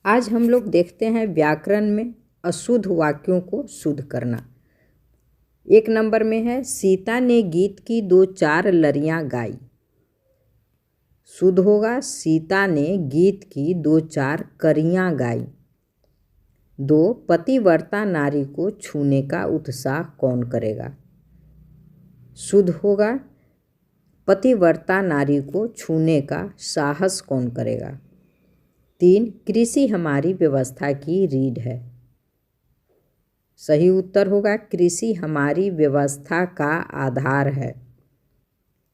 आज हम लोग देखते हैं व्याकरण में अशुद्ध वाक्यों को शुद्ध करना। 1 नंबर में है, सीता ने गीत की 2-4 लड़ियाँ गाई। शुद्ध होगा, सीता ने गीत की 2-4 कड़ियाँ गाई। 2, पतिव्रता नारी को छूने का उत्साह कौन करेगा। शुद्ध होगा, पतिव्रता नारी को छूने का साहस कौन करेगा। 3, कृषि हमारी व्यवस्था की रीढ़ है। सही उत्तर होगा, कृषि हमारी व्यवस्था का आधार है।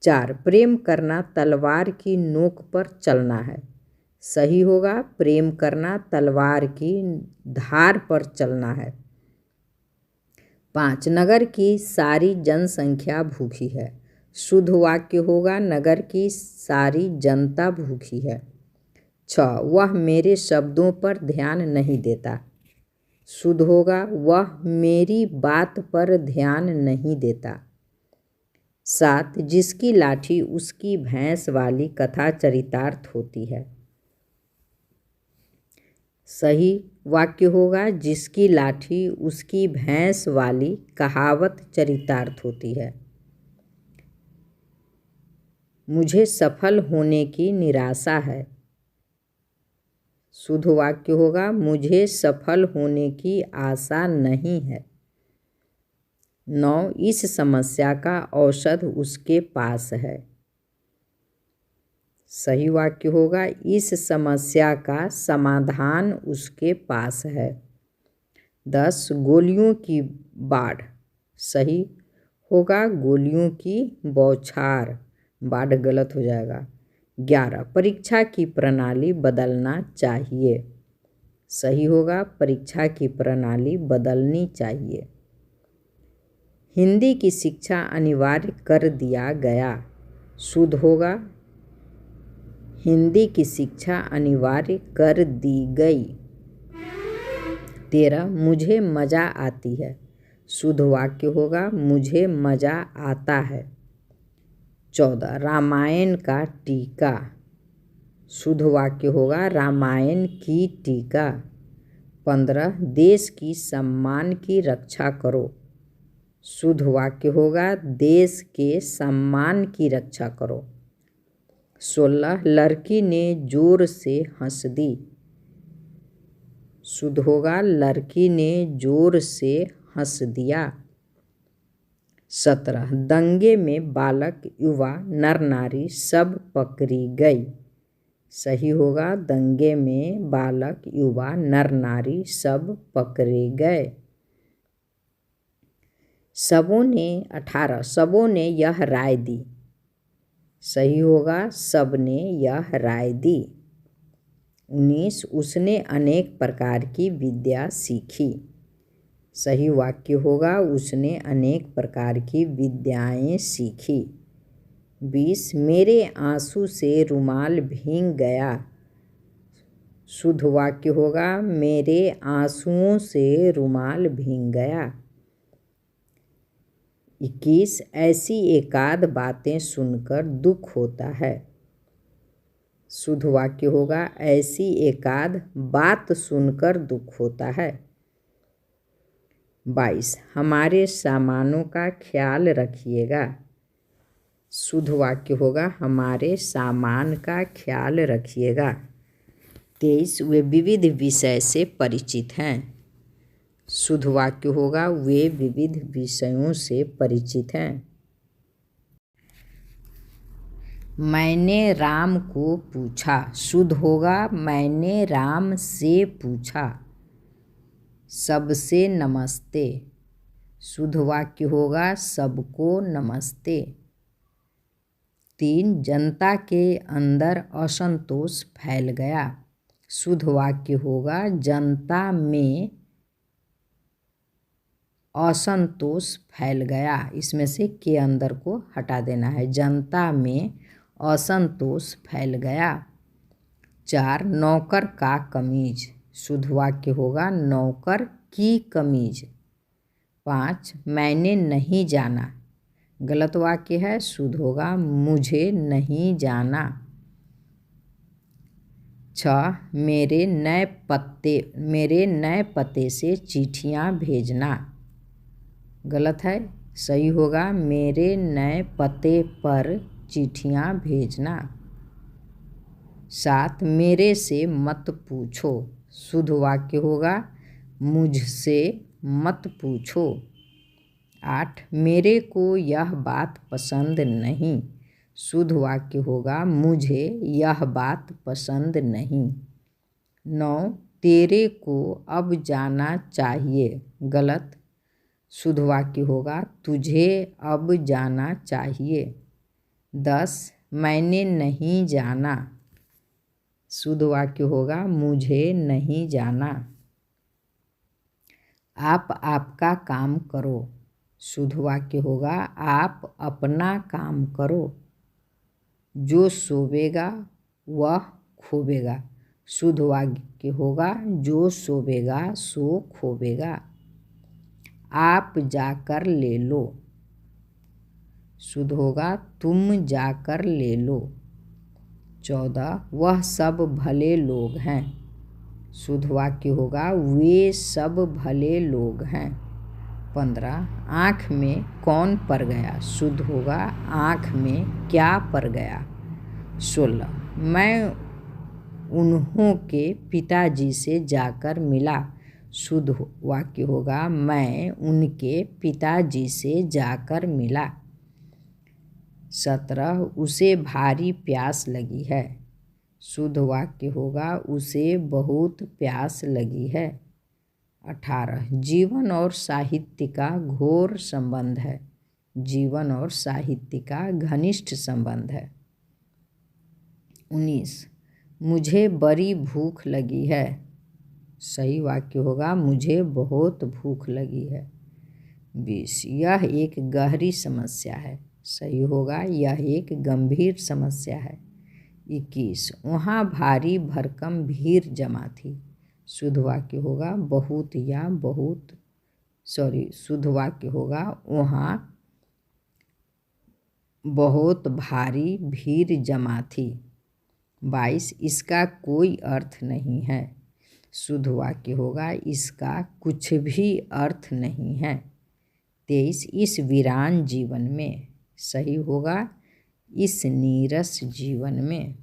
4, प्रेम करना तलवार की नोक पर चलना है। सही होगा, प्रेम करना तलवार की धार पर चलना है। 5, नगर की सारी जनसंख्या भूखी है। शुद्ध वाक्य होगा, नगर की सारी जनता भूखी है। 6, वह मेरे शब्दों पर ध्यान नहीं देता। शुद्ध होगा, वह मेरी बात पर ध्यान नहीं देता। 7, जिसकी लाठी उसकी भैंस वाली कथा चरितार्थ होती है। सही वाक्य होगा, जिसकी लाठी उसकी भैंस वाली कहावत चरितार्थ होती है। मुझे सफल होने की निराशा है। शुद्ध वाक्य होगा, मुझे सफल होने की आशा नहीं है। 9, इस समस्या का औषध उसके पास है। सही वाक्य होगा, इस समस्या का समाधान उसके पास है। 10, गोलियों की बाढ़। सही होगा, गोलियों की बौछार। बाढ़ गलत हो जाएगा। 11, परीक्षा की प्रणाली बदलना चाहिए। सही होगा, परीक्षा की प्रणाली बदलनी चाहिए। हिंदी की शिक्षा अनिवार्य कर दिया गया। शुद्ध होगा, हिंदी की शिक्षा अनिवार्य कर दी गई। 13, मुझे मज़ा आती है। शुद्ध वाक्य होगा, मुझे मज़ा आता है। 14, रामायण का टीका। शुद्ध वाक्य होगा, रामायण की टीका। 15, देश की सम्मान की रक्षा करो। शुद्ध वाक्य होगा, देश के सम्मान की रक्षा करो। 16, लड़की ने जोर से हंस दी। शुद्ध होगा, लड़की ने जोर से हंस दिया। 17, दंगे में बालक युवा नर नारी सब पकड़ी गई। सही होगा, दंगे में बालक युवा नर नारी सब पकड़े गए। 18, सबों ने यह राय दी। सही होगा, सबने यह राय दी। 19, उसने अनेक प्रकार की विद्या सीखी। सही वाक्य होगा, उसने अनेक प्रकार की विद्याएं सीखी। 20, मेरे आंसू से रुमाल भीग गया। शुद्ध वाक्य होगा, मेरे आंसुओं से रुमाल भीग गया। 21, ऐसी एकाध बातें सुनकर दुख होता है। शुद्ध वाक्य होगा, ऐसी एकाध बात सुनकर दुख होता है। 22, हमारे सामानों का ख्याल रखिएगा। शुद्ध वाक्य होगा, हमारे सामान का ख्याल रखिएगा। 23, वे विविध विषय से परिचित हैं। शुद्ध वाक्य होगा, वे विविध विषयों से परिचित हैं। मैंने राम को पूछा। शुद्ध होगा, मैंने राम से पूछा। सबसे नमस्ते। शुद्ध वाक्य होगा, सबको नमस्ते। 3, जनता के अंदर असंतोष फैल गया। शुद्ध वाक्य होगा, जनता में असंतोष फैल गया। इसमें से के अंदर को हटा देना है। जनता में असंतोष फैल गया। 4, नौकर का कमीज। शुद्ध वाक्य होगा, नौकर की कमीज। 5, मैंने नहीं जाना। गलत वाक्य है, शुद्ध होगा, मुझे नहीं जाना। 6 मेरे नए पते से चिट्ठियाँ भेजना। गलत है, सही होगा मेरे नए पते पर चिट्ठियाँ भेजना। 7 मेरे से मत पूछो। शुद्ध वाक्य होगा मुझसे मत पूछो। 8 मेरे को यह बात पसंद नहीं। शुद्ध वाक्य होगा मुझे यह बात पसंद नहीं। 9 तेरे को अब जाना चाहिए। गलत, शुद्ध वाक्य होगा तुझे अब जाना चाहिए। 10 मैंने नहीं जाना। शुद्ध वाक्य होगा मुझे नहीं जाना। आप आपका काम करो। शुद्ध वाक्य होगा आप अपना काम करो। जो सोवेगा वह खोवेगा। शुद्ध वाक्य होगा जो सोवेगा सो खोवेगा। आप जाकर ले लो। शुद्ध होगा तुम जाकर ले लो। 14 वह सब भले लोग हैं। शुद्ध वाक्य होगा वे सब भले लोग हैं। 15 आँख में कौन पड़ गया। शुद्ध होगा आँख में क्या पड़ गया। 16 मैं उन्हों के पिताजी से जाकर मिला। शुद्ध वाक्य होगा मैं उनके पिताजी से जाकर मिला। 17 उसे भारी प्यास लगी है। शुद्ध वाक्य होगा उसे बहुत प्यास लगी है। 18 जीवन और साहित्य का घोर संबंध है। जीवन और साहित्य का घनिष्ठ संबंध है। 19 मुझे बड़ी भूख लगी है। सही वाक्य होगा मुझे बहुत भूख लगी है। 20 यह एक गहरी समस्या है। सही होगा यह एक गंभीर समस्या है। 21 वहाँ भारी भरकम भीड़ जमा थी। शुद्ध वाक्य होगा बहुत या बहुत शुद्ध वाक्य होगा वहाँ बहुत भारी भीड़ जमा थी। 22 इसका कोई अर्थ नहीं है। शुद्ध वाक्य होगा इसका कुछ भी अर्थ नहीं है। 23 इस वीरान जीवन में। सही होगा इस नीरस जीवन में।